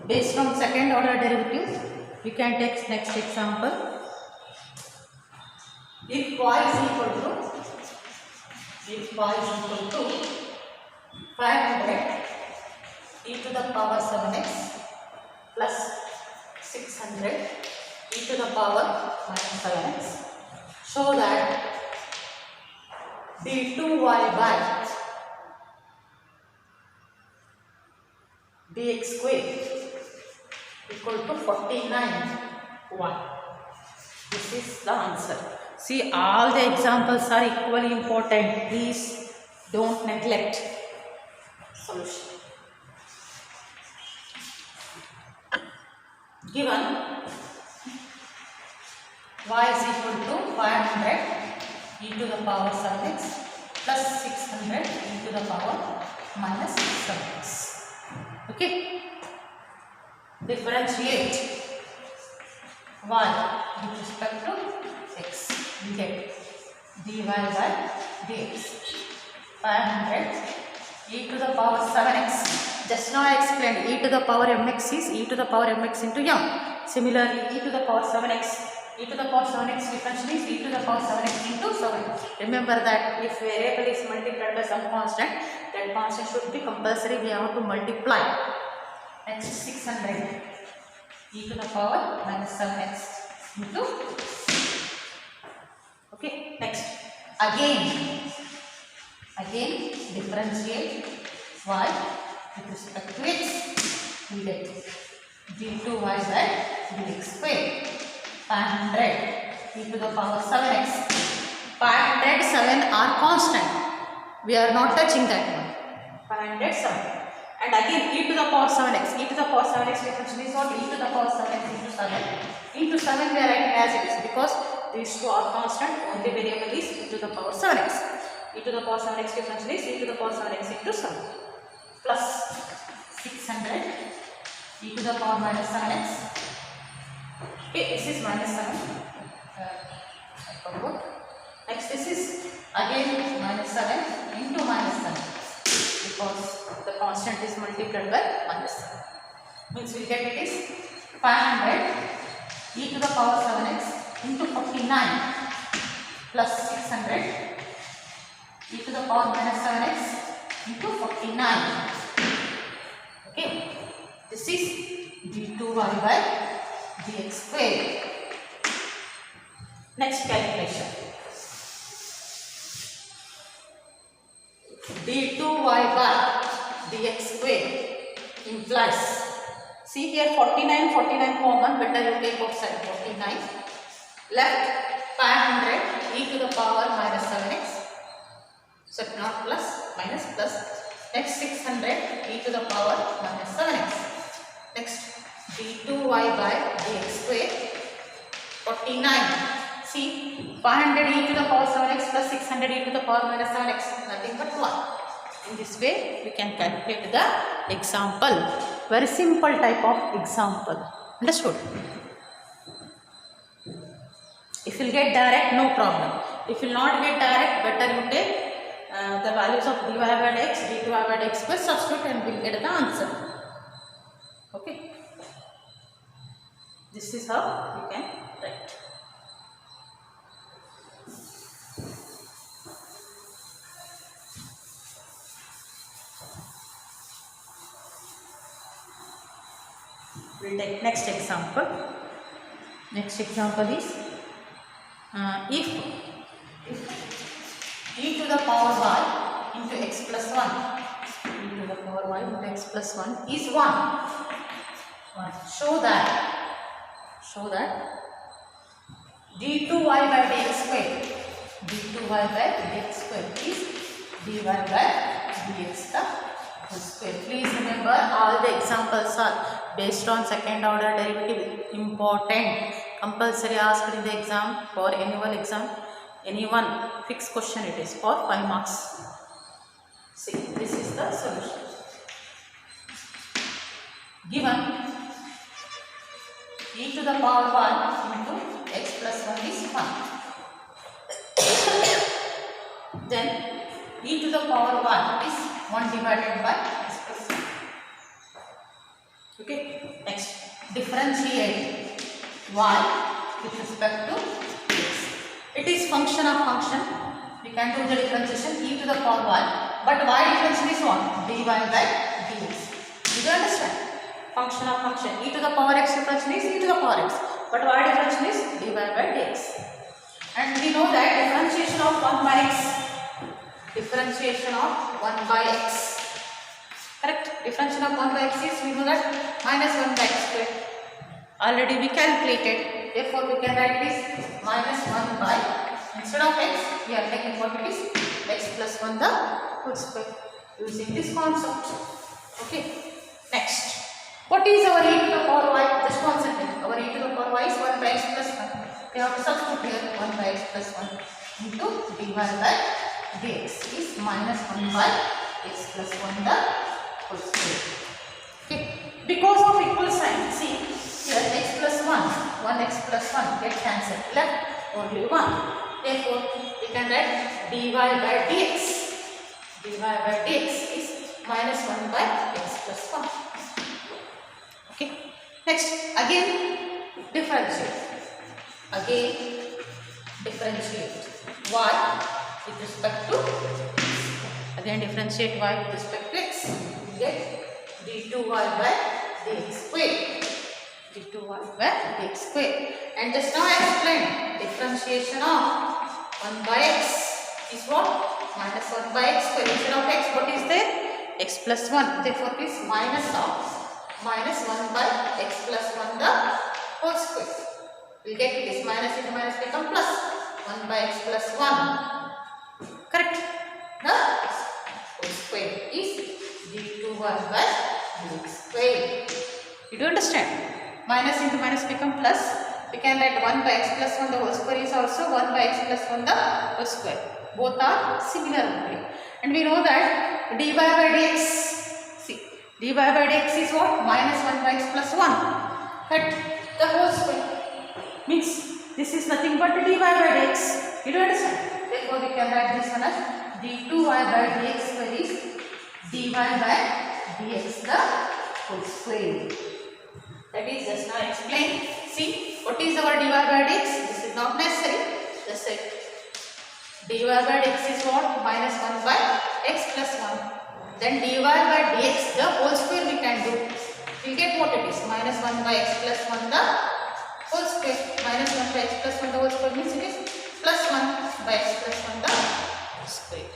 Based on second order derivative, we can take next example. If y is equal to 500 e to the power 7x plus 600 e to the power minus 7x, show that d2y by dx square equal to 49y. This is the answer. See, all the examples are equally important. Please don't neglect solution. Given y is equal to 500 e to the power 7x plus 600 e to the power minus 7x. Okay. Differentiate y with respect to x. We get dy by dx 500 e to the power 7x. Just now I explained e to the power mx is e to the power mx into m. Similarly, e to the power 7x, e to the power 7x differential is e to the power 7x into 7. Remember that if variable is multiplied by some constant, that constant should be compulsory. We have to multiply. Next 600 e to the power minus 7x into. Okay, next again differentiate y with respect to x. We get d2y by dx square 500 e to the power 7x. 500 7 are constant. We are not touching that one. 500 7. And again e to the power 7x. E to the power 7x differential is what? E to the power 7x into 7. Into 7 we are writing as it is because these two are constant. Only variable is e to the power 7x. E to the power 7x differential is e to the power 7x into 7. Plus 600 e to the power minus 7x. Okay, this is minus 7. Next this is again minus 7 into minus 7. Because the constant is multiplied by minus 7. Means we get it is 500 e to the power 7x into 49 plus 600 e to the power minus 7x into 49. Okay. This is d2y by dx square. Next calculation. d2y by dx square implies, see here 49 common, better you take outside 49, left 500 e to the power minus 7x, so not plus minus plus, next 600 e to the power minus 7x, next d2y by dx square 49. See, 500 e to the power 7x plus 600 e to the power minus 7x, nothing but 1. In this way, we can calculate the example. Very simple type of example. Understood? If you will get direct, no problem. If you will not get direct, better you take the values of dy by dx, d2y by dx square, substitute and we will get the answer. Okay? This is how you can write. We will take next example. Next example is if e to the power y into x plus 1, e to the power y into x plus 1 is 1. Show that d2y by dx square, d2y by dx square is dy by dx the whole square. Please remember, all the examples are based on second order derivative. Important, compulsory asked in the exam, for annual exam, any one fixed question it is for 5 marks. See, this is the solution. Given e to the power 1 into x plus 1 is 1. Then e to the power 1 is 1 divided by x plus 1. Okay, next differentiate y with respect to x. It is function of function. We can do the differentiation e to the power y, but y differentiation is what? Dy by dx. Did you understand? Function of function. E to the power x differentiation is e to the power x, but y differentiation is dy by dx. And we know that differentiation of 1 by x, differentiation of 1 by x, correct? Differentiation of 1 by x is, we know that minus 1 by x square. Already we calculated, therefore we can write this minus 1 by, instead of x, we are taking what it is, x plus 1 the whole square, using this concept. Okay, next, what is our e to the power y? Just concentrate. Our e to the power y is 1 by x plus 1. We have to substitute here 1 by x plus 1 into dy by dx is minus 1 by x plus 1 the whole square. Okay, because of equal sign, see here x plus 1 x plus 1 get cancelled, left only 1. Therefore, we can write dy by dx. Dy by dx is minus 1 by x plus 1. Okay, next, again differentiate. Again differentiate y with respect to x. Again differentiate y with respect to x. We get d2y by dx square. d2y by dx square. And just now I explained differentiation of 1 by x is what? Minus 1 by x square. Instead of x, what is there? X plus 1. Therefore, it is minus of minus 1 by x plus 1 the whole square. We get this minus into minus become plus 1 by x plus 1. Correct? The whole square is d2y by dx square. Did you understand? Minus into minus become plus. We can write 1 by x plus 1 the whole square is also 1 by x plus 1 the whole square. Both are similar only. And we know that dy by dx, see, dy by dx is what? Minus 1 by x plus 1. Cut the whole square. Means this is nothing but dy by dx. Did you understand? Therefore, we can write this one as d2y by dx square is dy by dx the whole square. That is just now explained. See, what is our dy by dx? This is not necessary. Just say dy by dx is what? Minus 1 by x plus 1. Then dy by dx the whole square we can do. We get what it is? Minus 1 by x plus 1 the whole square. Minus 1 by x plus 1 the whole square means it is plus 1 by x plus 1 the square.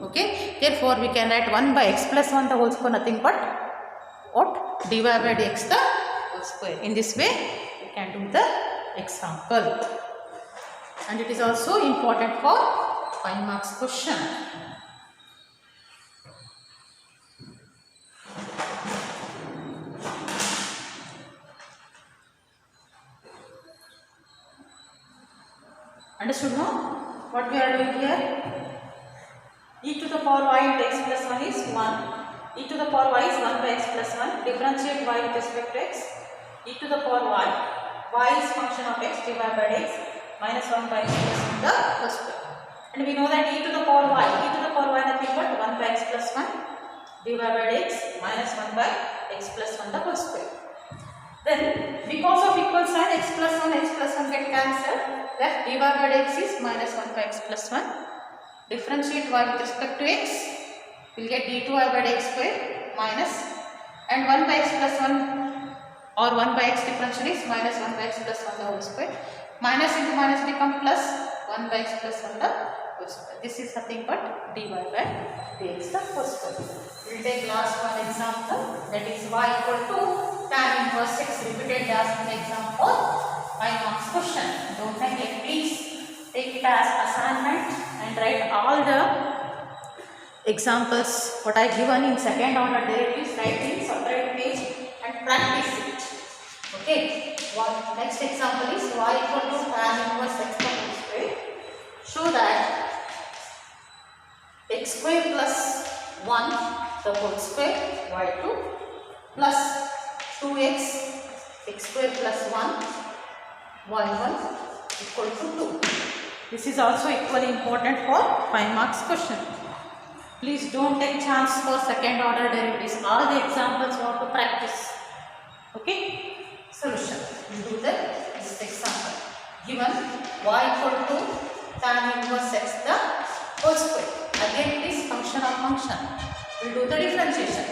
Okay. Therefore, we can write 1 by x plus 1 the whole square nothing but what? dy by dx the whole square. In this way, we can do the example. And it is also important for 5 marks question. Understood now? What we are doing here? E to the power y into x plus 1 is 1. E to the power y is 1 by x plus 1. Differentiate y with respect to x. E to the power y. Y is function of x divided by x minus 1 by x plus 1 the whole square. And we know that e to the power y. E to the power y nothing but 1 by x plus 1 divided by x minus 1 by x plus 1 the whole square. Then because of equal sign x plus 1 get cancelled. Left dy by x is minus 1 by x plus 1. Differentiate y with respect to x. We will get d2y by dx square minus and 1 by x plus 1 or 1 by x differential is minus 1 by x plus 1 the whole square. Minus into minus become plus 1 by x plus 1 the whole square. This is nothing but dy by dx the whole square. We will take last one example, that is y equal to tan inverse x. Repeatedly asked in the exam for 5 marks question. Don't neglect, please take it as assignment and write all the examples what I given in second order derivatives, write in separate page and practice it. Okay. Next example is y equal to tan inverse x the whole square. Show that x square plus 1 the whole square y2 plus 2x x square plus 1 y1 equal to 2. This is also equally important for 5 marks question. Please don't take chance for second order derivatives. All the examples you have to practice. given y equal to tan inverse x the whole square. Again it is function of function. We will do the differentiation.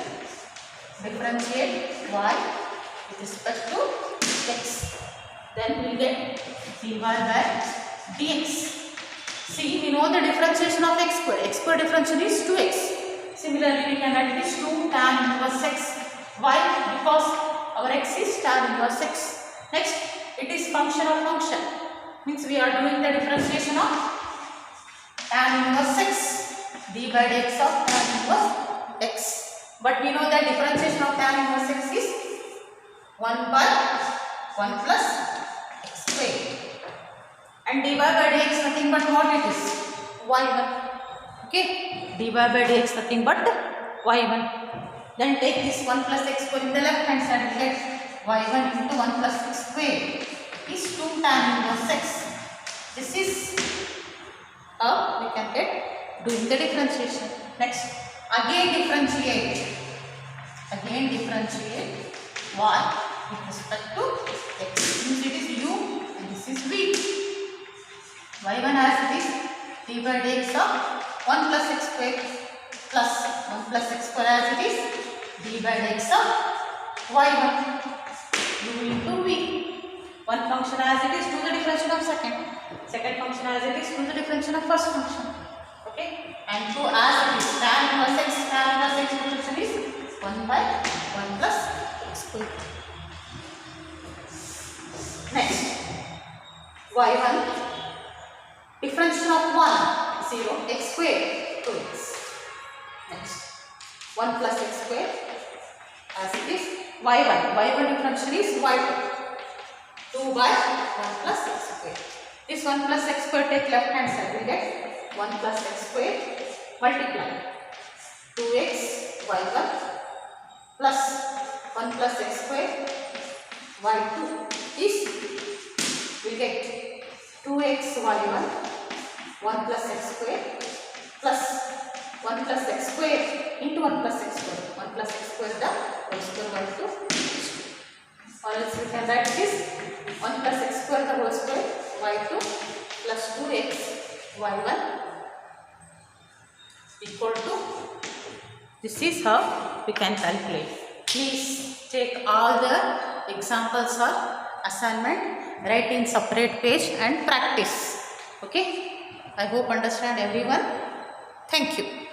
Differentiate y with respect to x. Then we will get dy by dx. See, we know the differentiation of x square. X square differentiation is 2x. Similarly, we can write it is 2 tan inverse x. Why? Because our x is tan inverse x. Next, it is function of function. Means we are doing the differentiation of tan inverse x. D by dx of tan inverse x. But we know that differentiation of tan inverse x is 1 by 1 plus x square. And dy by dx nothing but what it is? y1. Okay? dy by dx nothing but y1. Then take this 1 plus x square in the left hand side and get y1 into 1 plus x square is 2 tan inverse x. This is how we can get doing the differentiation. Next, again differentiate y with respect to x. Means it is u and this is v. y1 as it is d by dx of 1 plus x square plus 1 plus x square as it is d by dx of y1 u into v. One function as it is to the differentiation of second function as it is to the differentiation of first function. Okay, and 2 as it is tan inverse x differentiation is 1 by 1 plus x square. Next, y1 differentiation of 1 0 x square 2x. Next, 1 plus x square as it is y1 differentiation is y2 2 by 1 plus x square. This 1 plus x square take left hand side, we get 1 plus x square multiply 2x y1 plus 1 plus x square y2 is we get 2x y1 1 plus x square plus 1 plus x square into 1 plus x square. 1 plus x square the whole square y2. Or else we can write this 1 plus x square the whole square y2 plus 2x y1 equal to, this is how we can calculate. Please take all the examples or assignment, write in separate page and practice. Okay, I hope understand everyone. Thank you.